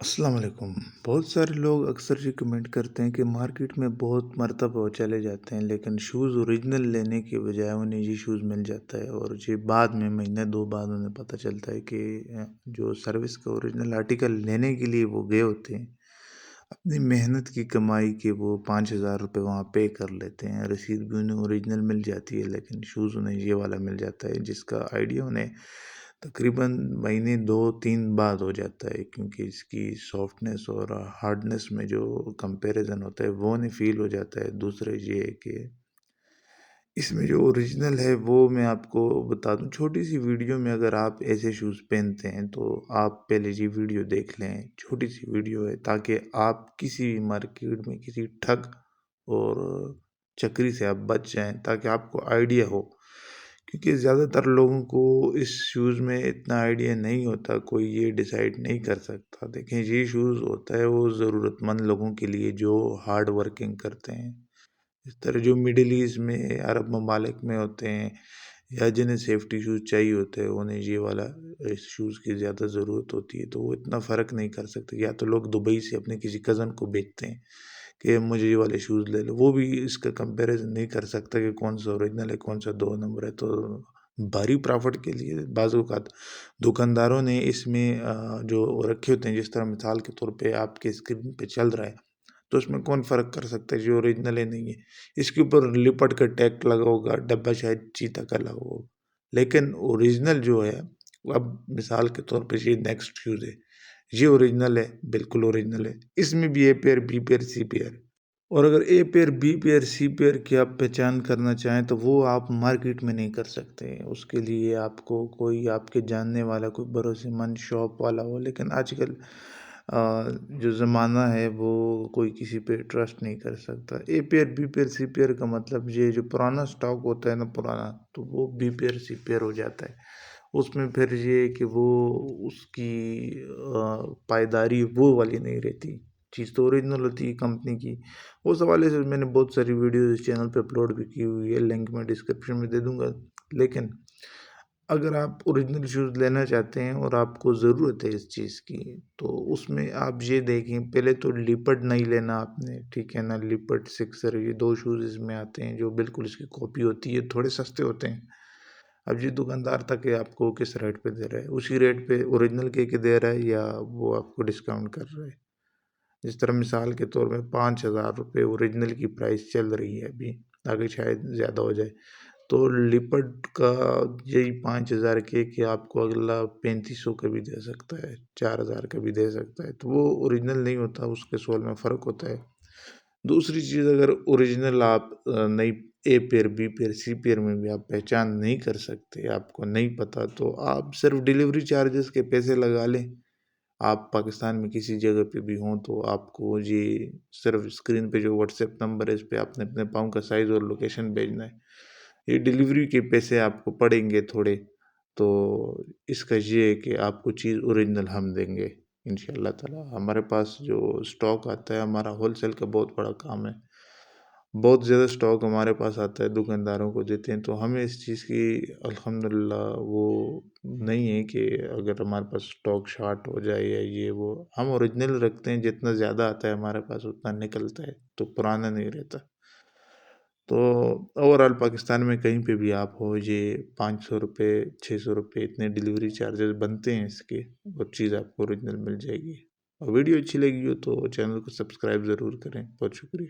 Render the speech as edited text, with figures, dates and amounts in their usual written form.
السلام علیکم۔ بہت سارے لوگ اکثر یہ کمنٹ کرتے ہیں کہ مارکیٹ میں بہت مرتبہ چلے جاتے ہیں لیکن شوز اوریجنل لینے کے بجائے انہیں یہ شوز مل جاتا ہے، اور یہ بعد میں مہینے دو بعد انہیں پتہ چلتا ہے کہ جو سروس کا اوریجنل آرٹیکل لینے کے لیے وہ گئے ہوتے ہیں، اپنی محنت کی کمائی کے وہ 5,000 روپے وہاں پے کر لیتے ہیں، رسید بھی انہیں اوریجنل مل جاتی ہے لیکن شوز انہیں یہ والا مل جاتا ہے جس کا آئیڈیا انہیں تقریباً مہینے دو تین بعد ہو جاتا ہے، کیونکہ اس کی سافٹنس اور ہارڈنس میں جو کمپیریزن ہوتا ہے وہ نہیں فیل ہو جاتا ہے۔ دوسرے یہ ہے کہ اس میں جو اوریجنل ہے وہ میں آپ کو بتا دوں چھوٹی سی ویڈیو میں، اگر آپ ایسے شوز پہنتے ہیں تو آپ پہلے یہ ویڈیو دیکھ لیں، چھوٹی سی ویڈیو ہے تاکہ آپ کسی مارکیٹ میں کسی ٹھگ اور چکری سے آپ بچ جائیں، تاکہ آپ کو آئیڈیا ہو، کیونکہ زیادہ تر لوگوں کو اس شوز میں اتنا آئیڈیا نہیں ہوتا، کوئی یہ ڈیسائیڈ نہیں کر سکتا۔ دیکھیں، یہ شوز ہوتا ہے وہ ضرورت مند لوگوں کے لیے جو ہارڈ ورکنگ کرتے ہیں، اس طرح جو مڈل ایسٹ میں، عرب ممالک میں ہوتے ہیں، یا جنہیں سیفٹی شوز چاہیے ہوتے ہیں، انہیں یہ والا اس شوز کی زیادہ ضرورت ہوتی ہے، تو وہ اتنا فرق نہیں کر سکتے۔ یا تو لوگ دبئی سے اپنے کسی کزن کو بیچتے ہیں کہ مجھے یہ والے شوز لے لو، وہ بھی اس کا کمپیریزن نہیں کر سکتا کہ کون سا اوریجنل ہے کون سا 2 نمبر ہے۔ تو بھاری پرافٹ کے لیے بعض اوقات دکانداروں نے اس میں جو رکھے ہوتے ہیں، جس طرح مثال کے طور پہ آپ کے اسکرین پہ چل رہا ہے، تو اس میں کون فرق کر سکتا ہے جو اوریجنل ہے نہیں ہے؟ اس کے اوپر لپٹ کا ٹیگ لگا ہوگا، ڈبہ شاید چیتا کا لگا ہوگا، لیکن اوریجنل جو ہے، اب مثال کے طور پہ یہ نیکسٹ شوز ہے، یہ اوریجنل ہے، بالکل اوریجنل ہے، اس میں بھی A peer B peer C peer, اور اگر A peer B peer C peer کی آپ پہچان کرنا چاہیں تو وہ آپ مارکیٹ میں نہیں کر سکتے، اس کے لیے آپ کو کوئی آپ کے جاننے والا، کوئی بھروسے مند شاپ والا ہو۔ لیکن آج کل جو زمانہ ہے وہ کوئی کسی پہ ٹرسٹ نہیں کر سکتا۔ A peer B peer C peer کا مطلب یہ جو پرانا سٹاک ہوتا ہے نا، پرانا، تو وہ بی پیئر سی پیئر ہو جاتا ہے، اس میں پھر یہ کہ وہ اس کی پائیداری وہ والی نہیں رہتی، چیز تو اوریجنل ہوتی ہے کمپنی کی۔ اس حوالے سے میں نے بہت ساری ویڈیوز اس چینل پہ اپلوڈ بھی کی ہوئی ہے، لنک میں ڈسکرپشن میں دے دوں گا۔ لیکن اگر آپ اوریجنل شوز لینا چاہتے ہیں اور آپ کو ضرورت ہے اس چیز کی، تو اس میں آپ یہ دیکھیں، پہلے تو لیپٹ نہیں لینا آپ نے، ٹھیک ہے نا، لیپٹ سکسر، یہ دو شوز اس میں آتے ہیں جو بالکل اس کی کاپی ہوتی ہے، تھوڑے سستے ہوتے ہیں۔ اب یہ دکاندار تک کہ آپ کو کس ریٹ پہ دے رہا ہے، اسی ریٹ پہ اوریجنل کے دے رہا ہے یا وہ آپ کو ڈسکاؤنٹ کر رہا ہے؟ جس طرح مثال کے طور میں 5,000 روپے اوریجنل کی پرائس چل رہی ہے ابھی، آگے شاید زیادہ ہو جائے، تو لپٹ کا یہی 5,000 کے کہ آپ کو اگلا 3,500 کا بھی دے سکتا ہے، 4,000 کا بھی دے سکتا ہے، تو وہ اوریجنل نہیں ہوتا، اس کے سول میں فرق ہوتا ہے۔ دوسری چیز، اگر اوریجنل آپ نہیں، A peer B peer C peer میں بھی آپ پہچان نہیں کر سکتے، آپ کو نہیں پتا، تو آپ صرف ڈیلیوری چارجز کے پیسے لگا لیں۔ آپ پاکستان میں کسی جگہ پہ بھی ہوں تو آپ کو یہ صرف اسکرین پہ جو واٹس ایپ نمبر ہے، اس پہ آپ نے اپنے پاؤں کا سائز اور لوکیشن بھیجنا ہے، یہ ڈیلیوری کے پیسے آپ کو پڑیں گے تھوڑے، تو اس کا یہ ہے کہ آپ کو چیز اوریجنل ہم دیں گے انشاءاللہ تعالی۔ ہمارے پاس جو سٹاک آتا ہے، ہمارا ہول سیل کا بہت بڑا کام ہے، بہت زیادہ سٹاک ہمارے پاس آتا ہے، دکانداروں کو دیتے ہیں، تو ہمیں اس چیز کی الحمدللہ وہ نہیں ہے کہ اگر ہمارے پاس سٹاک شارٹ ہو جائے یا یہ وہ، ہم اوریجنل رکھتے ہیں، جتنا زیادہ آتا ہے ہمارے پاس اتنا نکلتا ہے، تو پرانا نہیں رہتا۔ تو اوورآل پاکستان میں کہیں پہ بھی آپ ہو، یہ 500 روپے 600 روپے اتنے ڈیلیوری چارجز بنتے ہیں اس کے، اور چیز آپ کو اوریجنل مل جائے گی۔ اور ویڈیو اچھی لگی ہو تو چینل کو سبسکرائب ضرور کریں۔ بہت شکریہ۔